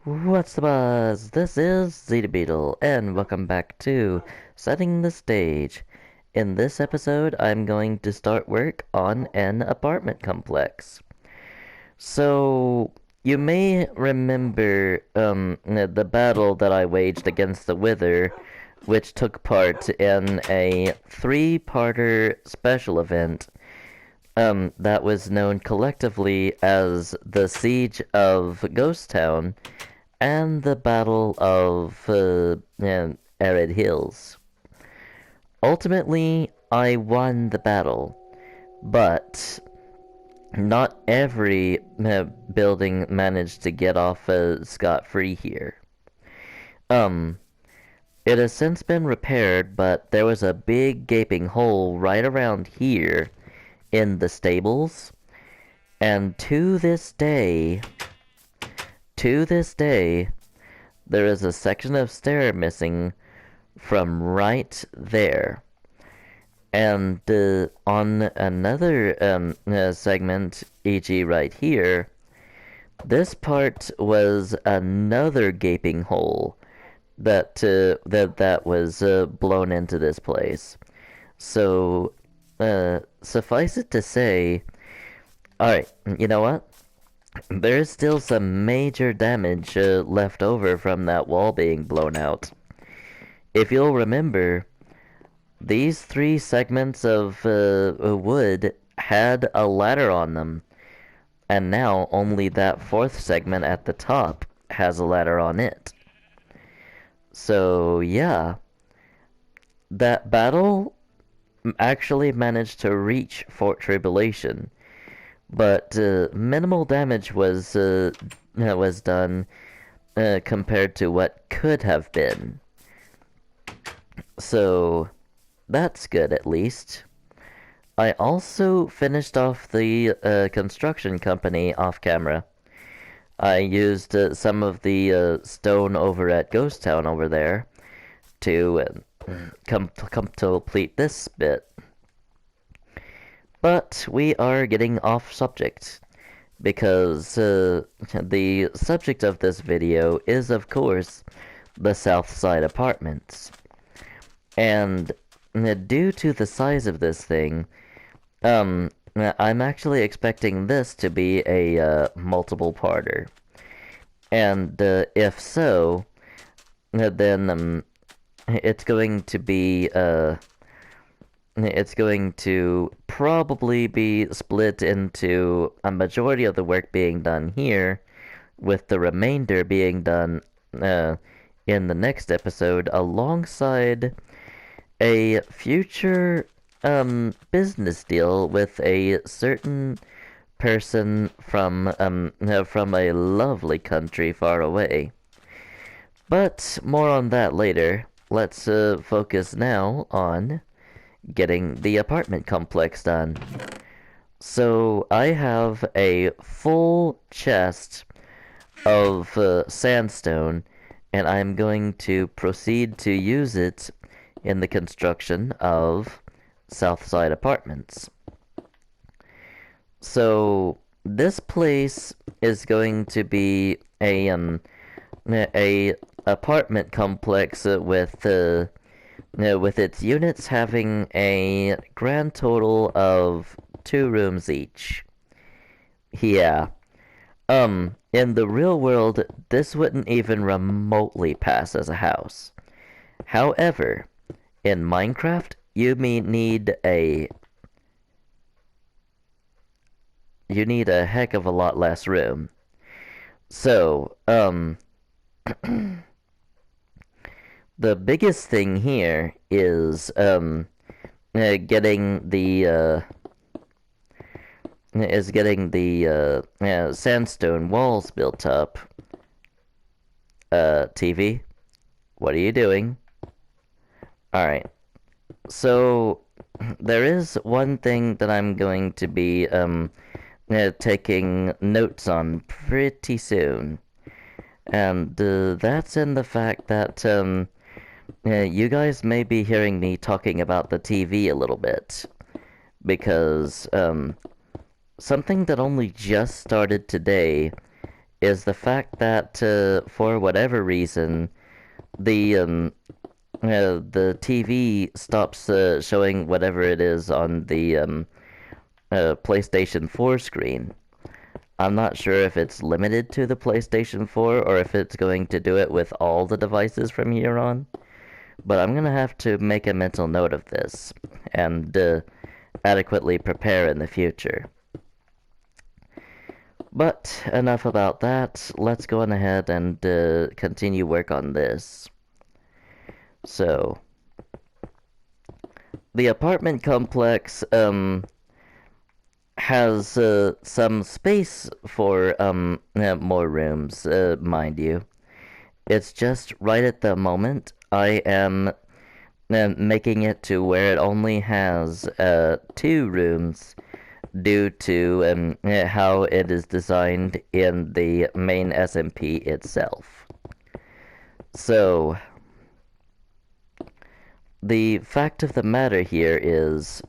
What's the buzz? This is Zeta Beetle, and welcome back to Setting the Stage. In this episode, I'm going to start work on an apartment complex. So, you may remember the battle that I waged against the Wither, which took part in a three-parter special event that was known collectively as the Siege of Ghost Town and the Battle of Arid Hills. Ultimately, I won the battle, but not every building managed to get off scot-free here. Um, it has since been repaired, but there was a big gaping hole right around here in the stables, and to this day, there is a section of stair missing from right there. And on another segment, e.g. right here, this part was another gaping hole that was blown into this place. So, suffice it to say, alright, you know what? There's still some major damage left over from that wall being blown out. If you'll remember, these three segments of wood had a ladder on them, and now only that fourth segment at the top has a ladder on it. So, yeah, that battle actually managed to reach Fort Tribulation, but minimal damage was done compared to what could have been. So that's good at least. I also finished off the construction company off camera. I used some of the stone over at Ghost Town over there to come to complete this bit. But we are getting off subject, because the subject of this video is, of course, the Southside Apartments. And due to the size of this thing, I'm actually expecting this to be a multiple-parter. And if so, then it's going to be it's going to probably be split into a majority of the work being done here, with the remainder being done in the next episode, alongside a future business deal with a certain person from a lovely country far away. But more on that later. Let's focus now on getting the apartment complex done. So I have a full chest of sandstone, and I'm going to proceed to use it in the construction of Southside Apartments. So this place is going to be a apartment complex with its units having a grand total of 2 rooms each. Yeah. In the real world, this wouldn't even remotely pass as a house. However, in Minecraft, you need a heck of a lot less room. So, the biggest thing here is getting the sandstone walls built up. TV, what are you doing? Alright, so there is one thing that I'm going to be taking notes on pretty soon, and that's in the fact that you guys may be hearing me talking about the TV a little bit, because something that only just started today is the fact that for whatever reason the TV stops showing whatever it is on the PlayStation 4 screen. I'm not sure if it's limited to the PlayStation 4 or if it's going to do it with all the devices from here on. But I'm going to have to make a mental note of this and adequately prepare in the future. But enough about that. Let's go on ahead and continue work on this. So, the apartment complex has some space for more rooms, mind you. It's just right at the moment I am making it to where it only has 2 rooms due to how it is designed in the main SMP itself. So, the fact of the matter here is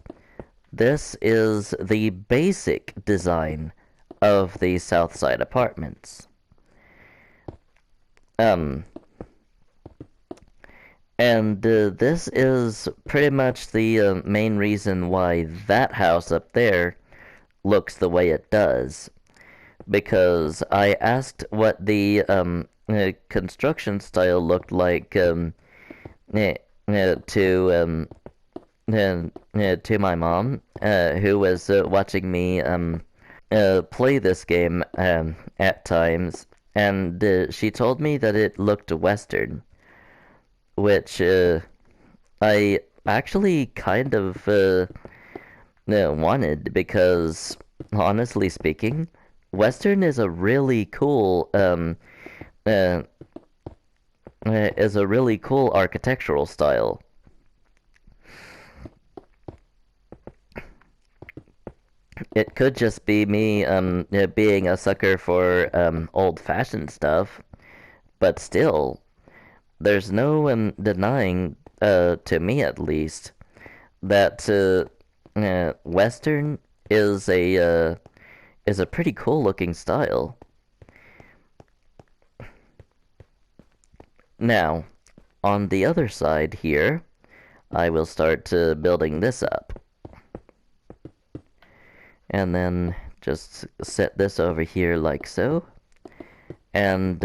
this is the basic design of the Southside Apartments. And this is pretty much the main reason why that house up there looks the way it does. Because I asked what the construction style looked like to my mom, who was watching me play this game at times, and she told me that it looked Western, which I actually kind of wanted because, honestly speaking, Western is a really cool architectural style. It could just be me being a sucker for old-fashioned stuff, but still, there's no denying, to me at least, that Western is a pretty cool-looking style. Now, on the other side here, I will start building this up. And then just set this over here like so. And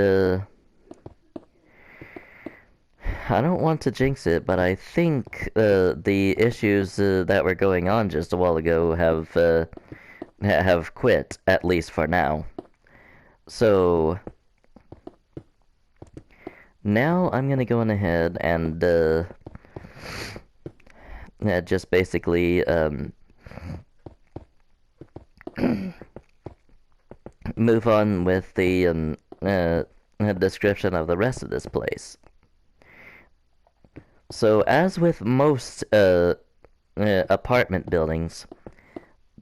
I don't want to jinx it, but I think the issues that were going on just a while ago have quit, at least for now. So now I'm gonna go on ahead and just basically move on with the description of the rest of this place. So, as with most apartment buildings,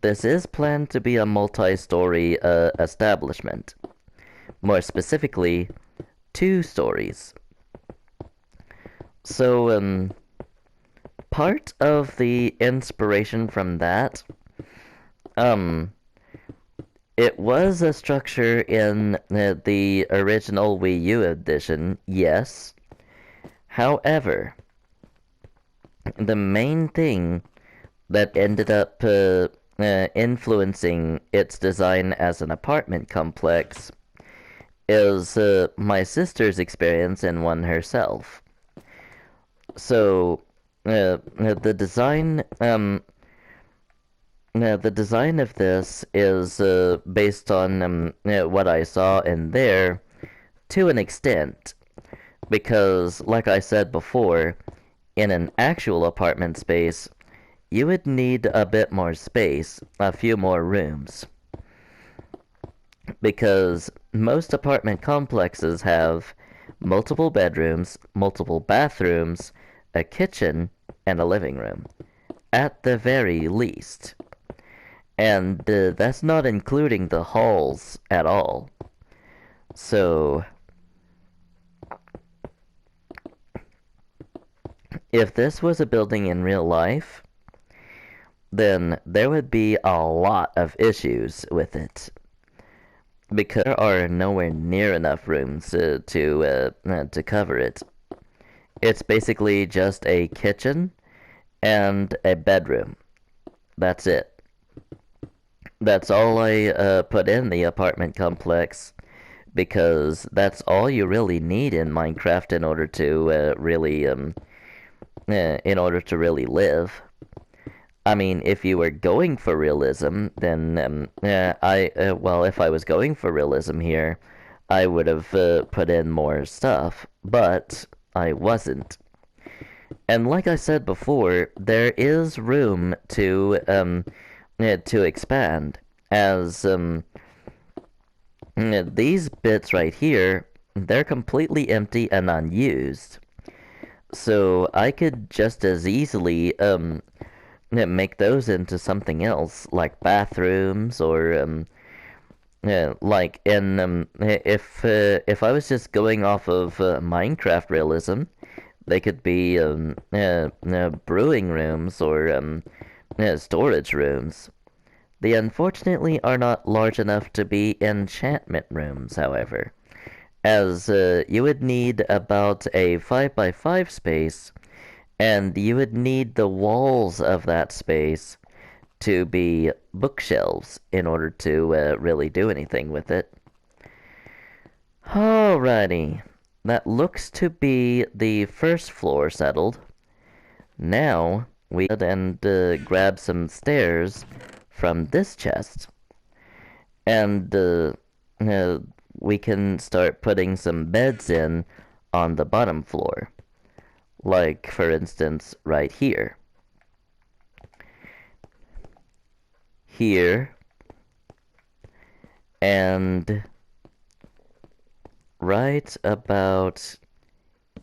this is planned to be a multi-story establishment. More specifically, 2 stories. So, part of the inspiration from that, it was a structure in the original Wii U edition, yes. However, the main thing that ended up influencing its design as an apartment complex is my sister's experience in one herself. So, the design of this is based on what I saw in there to an extent, because, like I said before, in an actual apartment space, you would need a bit more space, a few more rooms. Because most apartment complexes have multiple bedrooms, multiple bathrooms, a kitchen, and a living room, at the very least. And that's not including the halls at all. So, if this was a building in real life, then there would be a lot of issues with it. because there are nowhere near enough rooms to cover it. It's basically just a kitchen and a bedroom. That's it. That's all I put in the apartment complex because that's all you really need in Minecraft in order to really live. I mean, if you were going for realism, then if I was going for realism here, I would have put in more stuff, but I wasn't. And like I said before, there is room to expand, as these bits right here, they're completely empty and unused. So I could just as easily make those into something else, like bathrooms or like in if I was just going off of Minecraft realism, they could be brewing rooms or storage rooms. They unfortunately are not large enough to be enchantment rooms, however, as you would need about a 5 by 5 space, and you would need the walls of that space to be bookshelves in order to really do anything with it. Alrighty, that looks to be the first floor settled. Now we go and grab some stairs from this chest, and we can start putting some beds in on the bottom floor, like for instance right here. Here, and right about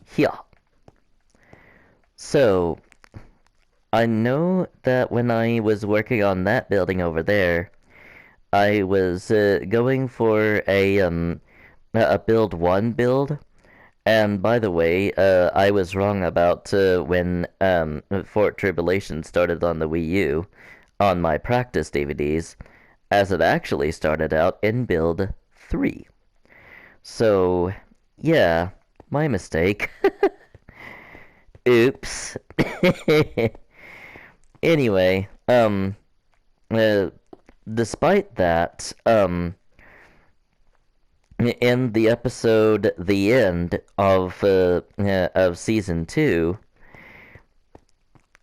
here. So, I know that when I was working on that building over there, I was going for a build one build. And by the way, I was wrong about when Fort Tribulation started on the Wii U on my practice DVDs, as it actually started out in build 3. So, yeah, my mistake. Oops. Anyway, uh, despite that, in the episode "The End" of season 2,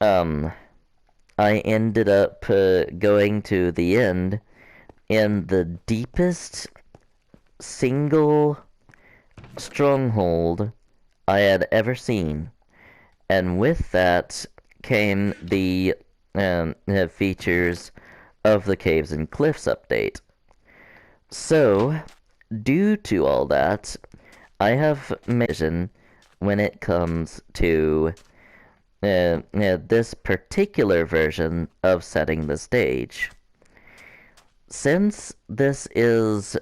um, I ended up going to the end in the deepest single stronghold I had ever seen, and with that came the features of the Caves and Cliffs update. So, due to all that, I have vision when it comes to this particular version of setting the stage. Since this is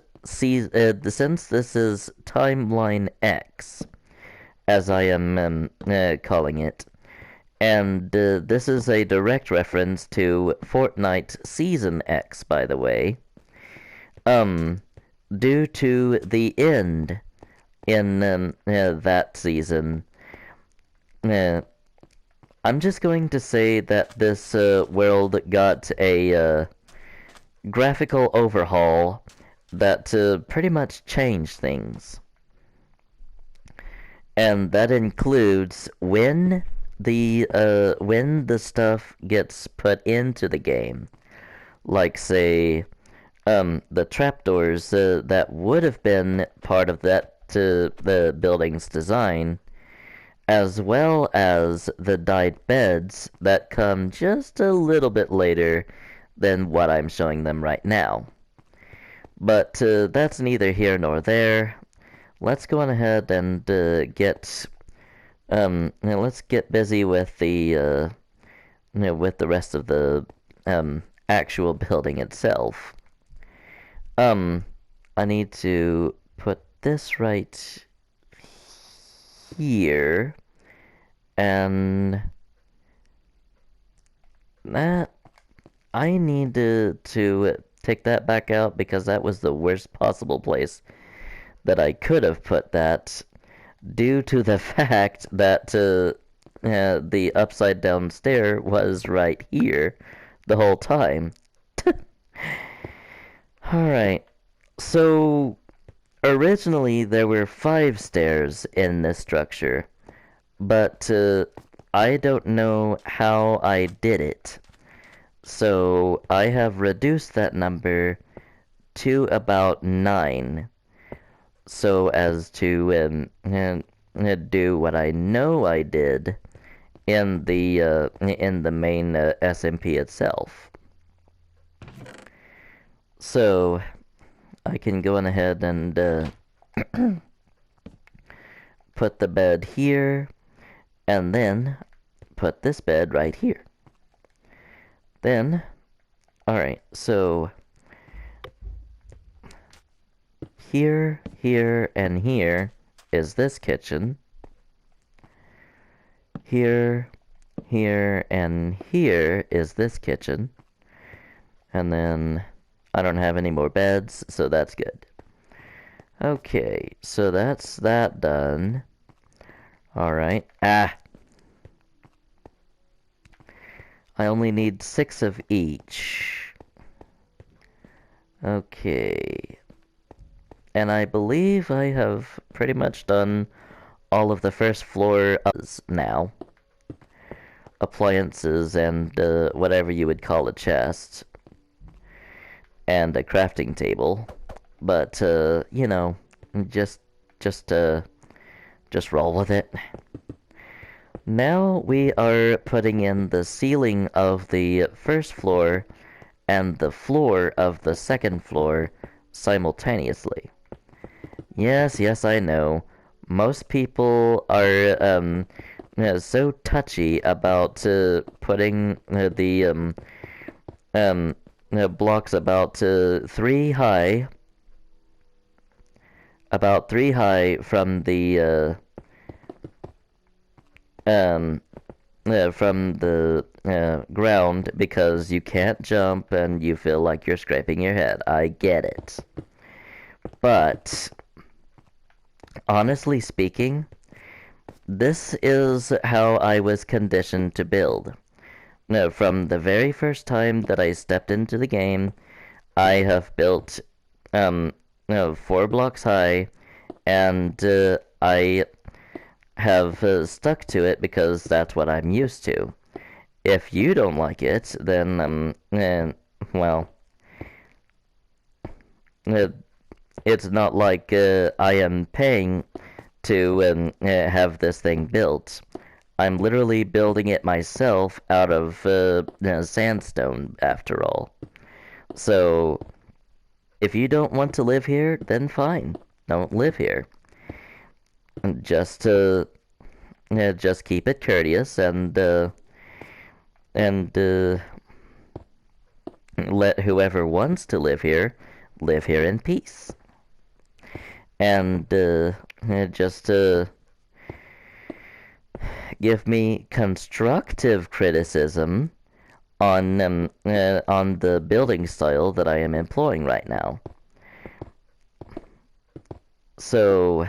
Timeline X, as I am calling it, and this is a direct reference to Fortnite Season X, by the way. Due to the end in that season, I'm just going to say that this world got a graphical overhaul that pretty much changed things. And that includes when the stuff gets put into the game, like say the trapdoors that would have been part of the building's design, as well as the dyed beds that come just a little bit later than what I'm showing them right now. But that's neither here nor there. Let's go on ahead and let's get busy with the rest of the actual building itself. I need to put this right here, and that I need to take that back out because that was the worst possible place that I could have put that due to the fact that the upside down stair was right here the whole time. Alright, so originally there were 5 stairs in this structure, but I don't know how I did it. So I have reduced that number to about 9, so as to do what I know I did in the main SMP itself. So I can go on ahead and put the bed here, and then put this bed right here. Then, alright, so here, here, and here is this kitchen. Here, here, and here is this kitchen. And then I don't have any more beds, so that's good. Okay, so that's that done. Alright. I only need 6 of each. Okay. And I believe I have pretty much done all of the first floor now. Appliances and whatever you would call a chest. And a crafting table. But, you know, just roll with it. Now we are putting in the ceiling of the first floor and the floor of the second floor simultaneously. Yes, I know. Most people are so touchy about putting the blocks about 3 high, from the ground because you can't jump and you feel like you're scraping your head. I get it. But honestly speaking, this is how I was conditioned to build. No, from the very first time that I stepped into the game, I have built 4 blocks high, and I have stuck to it because that's what I'm used to. If you don't like it, then well, it's not like I am paying to have this thing built. I'm literally building it myself out of sandstone, after all. So, if you don't want to live here, then fine. Don't live here. Just keep it courteous and let whoever wants to live here in peace. And just give me constructive criticism on the building style that I am employing right now. So,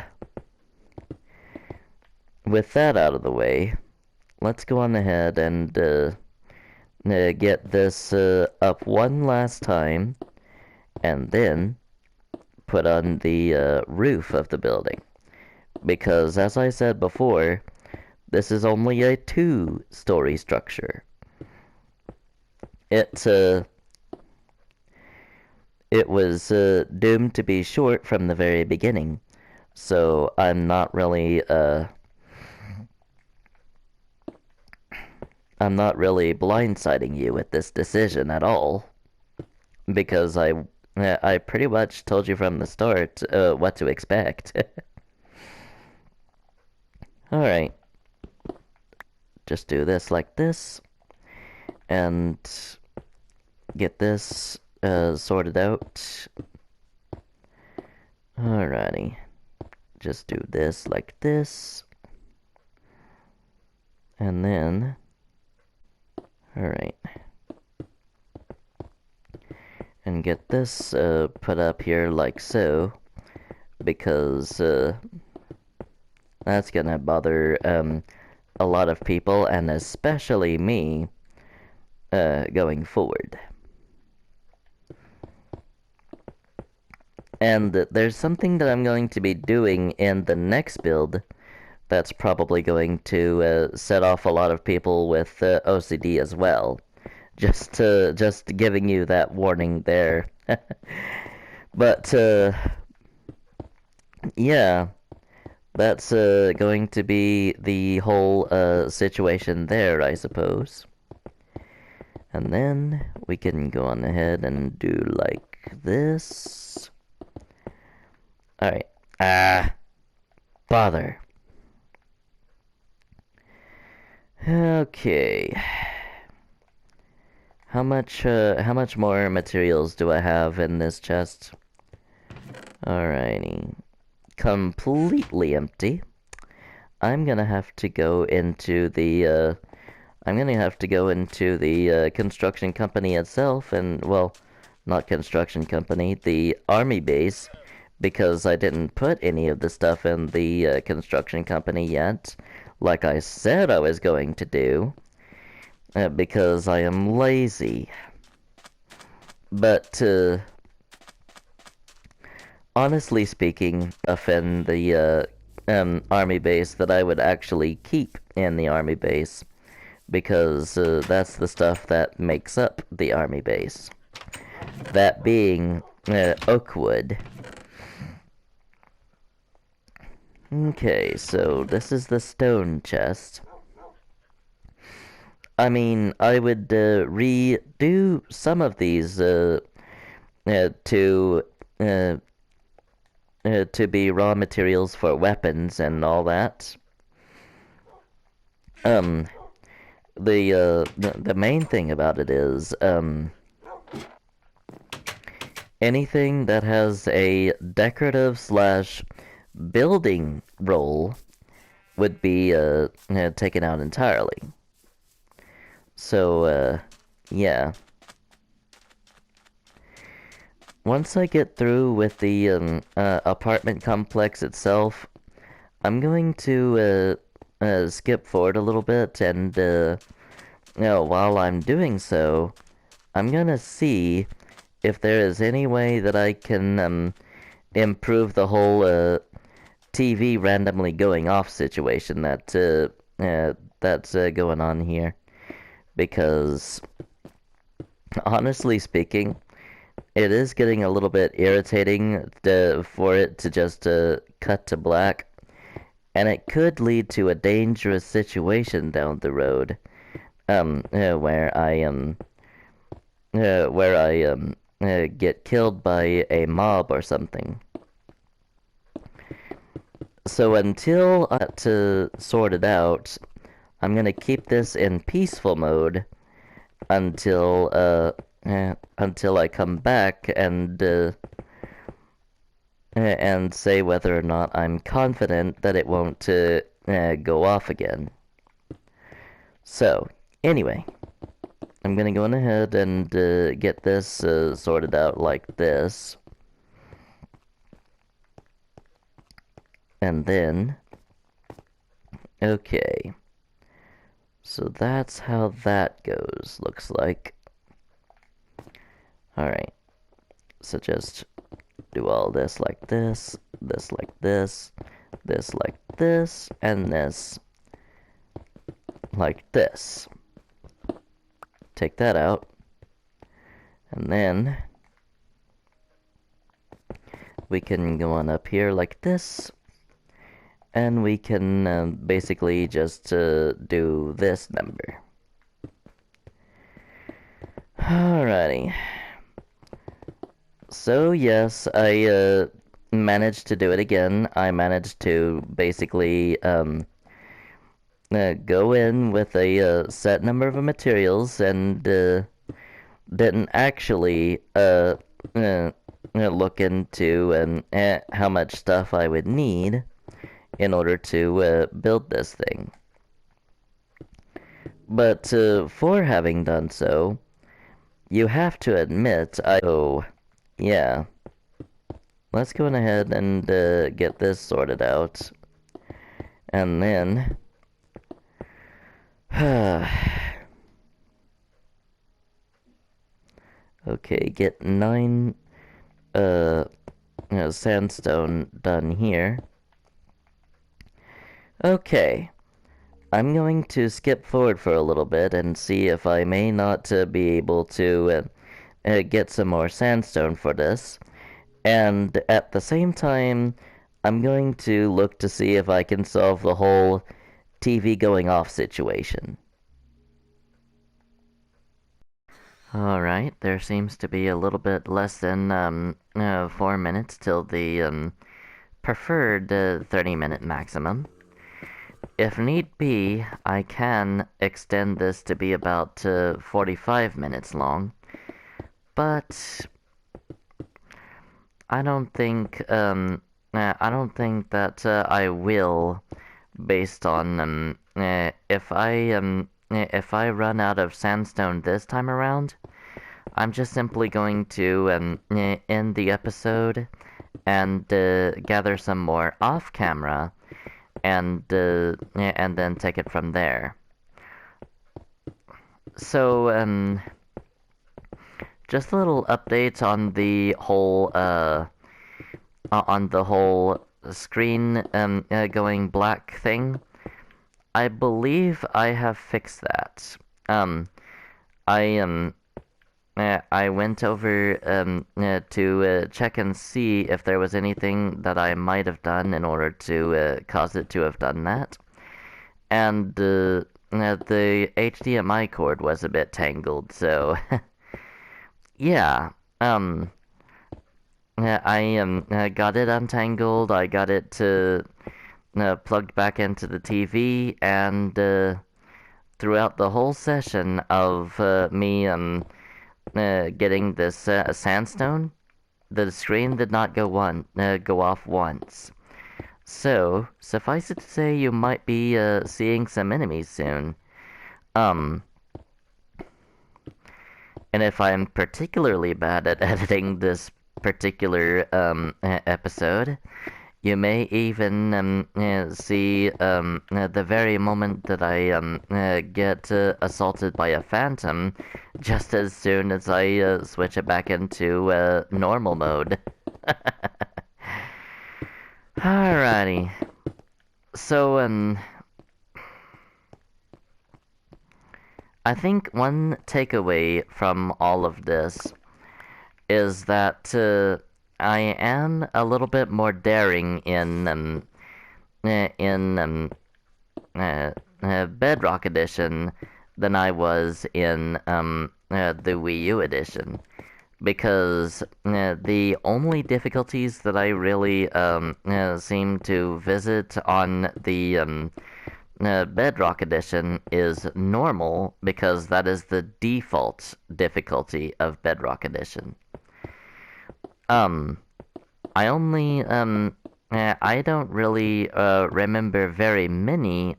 with that out of the way, let's go on ahead and get this up one last time, and then put on the roof of the building. Because, as I said before, this is only a 2-story structure. It was doomed to be short from the very beginning, so I'm not really blindsiding you with this decision at all, because I pretty much told you from the start what to expect. Alright. Just do this like this, and get this sorted out. Alrighty. Just do this like this. And then, alright. And get this put up here like so, because that's gonna bother a lot of people, and especially me, going forward. And there's something that I'm going to be doing in the next build that's probably going to set off a lot of people with OCD as well. Just giving you that warning there. But yeah, that's going to be the whole situation there, I suppose. And then we can go on ahead and do like this. Alright. Ah, bother. Okay. How much more materials do I have in this chest? Alrighty. Completely empty. I'm gonna have to go into the construction company itself, and, well, not construction company, the army base, because I didn't put any of the stuff in the construction company yet, like I said I was going to do, because I am lazy. But, honestly speaking, offend the army base, that I would actually keep in the army base, because that's the stuff that makes up the army base. That being oak wood. Okay, so this is the stone chest. I mean, I would redo some of these to be raw materials for weapons and all that. The main thing about it is anything that has a decorative slash building role would be taken out entirely. So yeah. Once I get through with the apartment complex itself, I'm going to skip forward a little bit, and while I'm doing so, I'm gonna see if there is any way that I can improve the whole TV randomly going off situation that's going on here. Because, honestly speaking, it is getting a little bit irritating for it to just cut to black, and it could lead to a dangerous situation down the road, where I get killed by a mob or something. So until I get to sort it out, I'm gonna keep this in peaceful mode until I come back and say whether or not I'm confident that it won't go off again. So, anyway, I'm gonna go on ahead and get this sorted out like this. And then, okay. So that's how that goes, looks like. Alright. So just do all this like this, this like this like this, and this like this. Take that out. And then we can go on up here like this. And we can basically just do this number. Alrighty. So yes, I managed to do it again. I managed to basically go in with a set number of materials, and didn't actually look into how much stuff I would need in order to build this thing. But for having done so, you have to admit, oh, yeah. Let's go ahead and get this sorted out. And then... okay, get 9 sandstone done here. Okay, I'm going to skip forward for a little bit and see if I may not be able to get some more sandstone for this. And at the same time, I'm going to look to see if I can solve the whole TV going off situation. Alright, there seems to be a little bit less than 4 minutes till the preferred 30-minute maximum. If need be, I can extend this to be about 45 minutes long, but I don't think that I will, based on if I run out of sandstone this time around, I'm just simply going to end the episode and gather some more off camera and then take it from there. So just a little update on the whole screen going black thing. I believe I have fixed that. I went over to check and see if there was anything that I might have done in order to cause it to have done that. And the HDMI cord was a bit tangled, so yeah. I got it untangled. I got it plugged back into the TV, and throughout the whole session of me getting this sandstone, the screen did not go off once. So, suffice it to say, you might be seeing some enemies soon. And if I'm particularly bad at editing this particular episode, you may even see the very moment that I get assaulted by a phantom, just as soon as I switch it back into normal mode. Alrighty. So, I think one takeaway from all of this is that I am a little bit more daring in Bedrock Edition than I was in the Wii U edition, because the only difficulties that I really seem to visit on the Bedrock Edition is normal, because that is the default difficulty of Bedrock Edition. I only, I don't really, remember very many,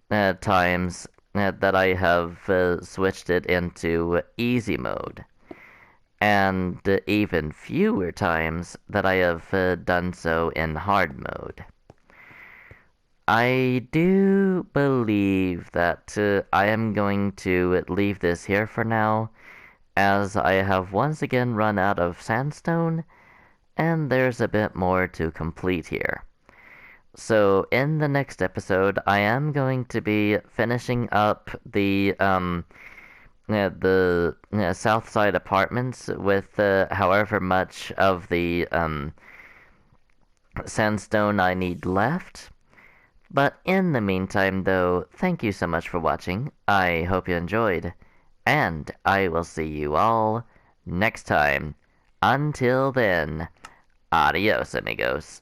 times that I have switched it into easy mode, and even fewer times that I have done so in hard mode. I do believe that I am going to leave this here for now, as I have once again run out of sandstone, and there's a bit more to complete here. So in the next episode, I am going to be finishing up the Southside Apartments with however much of the sandstone I need left. But in the meantime, though, thank you so much for watching. I hope you enjoyed, and I will see you all next time. Until then, adios, amigos.